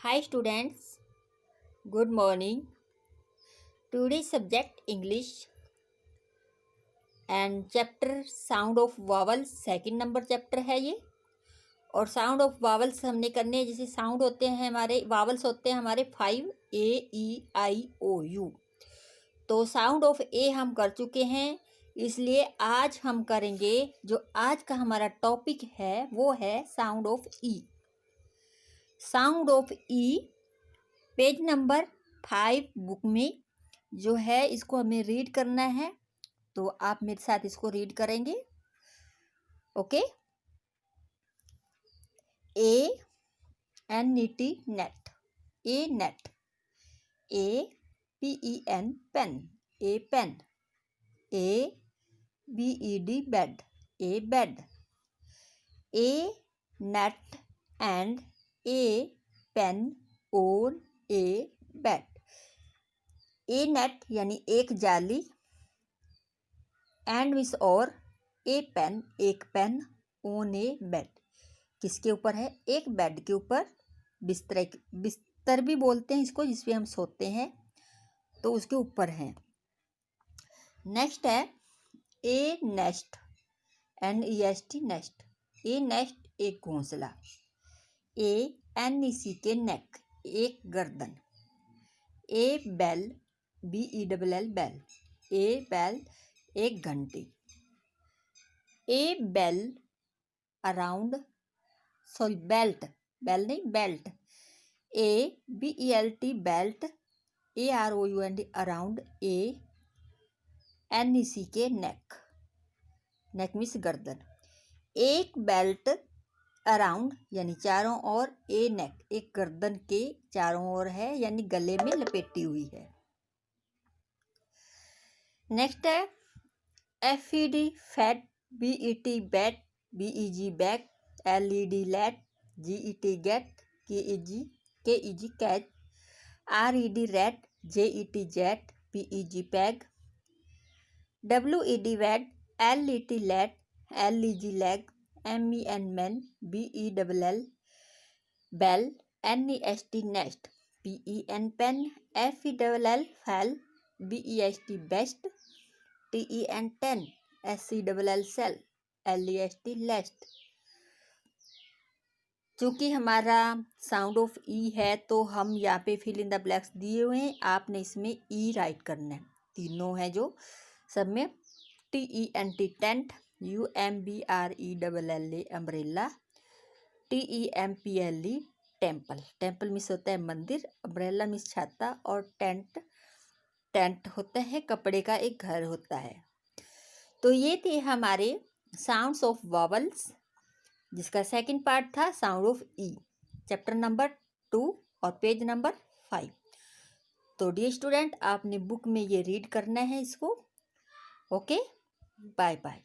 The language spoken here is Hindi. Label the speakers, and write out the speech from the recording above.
Speaker 1: Hi students, good morning. Today's subject English and chapter Sound of Vowels second number chapter है ये। और साउंड ऑफ वावल्स हमने करने हैं, जैसे साउंड होते हैं हमारे, वावल्स होते हैं हमारे 5 A E I O U। तो साउंड ऑफ ए हम कर चुके हैं, इसलिए आज हम करेंगे जो आज का हमारा टॉपिक है वो है sound of E. Sound of E page number 5 book में जो है इसको हमें रीड करना है, तो आप मेरे साथ इसको रीड करेंगे। Okay. A-N-E-T net, a net, A-P-E-N pen, a pen, A-B-E-D bed, a bed, A net and A pen on a bed. A net यानी एक जाली, एंड मिस और ए पेन एक पेन, ऑन ए बेड किसके ऊपर है, एक बेड के ऊपर, बिस्तर भी बोलते हैं इसको जिस पे हम सोते हैं, तो उसके ऊपर है। नेक्स्ट है a nest, N-E-S-T nest, a nest एक घोंसला, A-N-E-C के नेक एक गर्दन, a bell B-E-L-L bell, a bell एक घंटी, a bell around, sorry belt, bell नहीं belt, A-B-E-L-T belt, A-R-O-U-N-D around, A-N-E-C K नेक, नेक मीन्स गर्दन, एक बेल्ट अराउंड यानी चारों ओर, ए नेक एक गर्दन के चारों ओर है यानी गले में लपेटी हुई है। नेक्स्ट है F-E-D fat, B-E-T bat, B-E-G bag, L-E-D light, G-E-T gate, K-E-G catch, R-E-D rat, J-E-T jet, P-E-G peg, W-E-D VAT, L-E-T light, L-E-G lag, M-E-N man, B-E-L-L bell, N-E-S-T nest, P-E-N pen, F-E-L-L फैल, B-E-S-T best, T-E-N ten, S-E-L-L cell, L-E-S-T लेस्ट। चूँकि हमारा साउंड ऑफ ई है तो हम यहाँ पे फिल इन द ब्लैक्स दिए हुए हैं, आपने इसमें ई राइट करना है। तीनों है जो सब में, T-E-N-T tent, U-M-B-R-E-L-L-A umbrella, T-E-M-P-L-E temple, temple miss होता है मंदिर, अम्ब्रेला मिस छाता, और टेंट, टेंट होता है कपड़े का एक घर होता है। तो ये थे हमारे साउंड्स ऑफ वावल्स, जिसका सेकंड पार्ट था sound of E, chapter number 2 और पेज नंबर 5। तो डियर स्टूडेंट, आपने बुक में ये रीड करना है इसको। Okay, bye bye.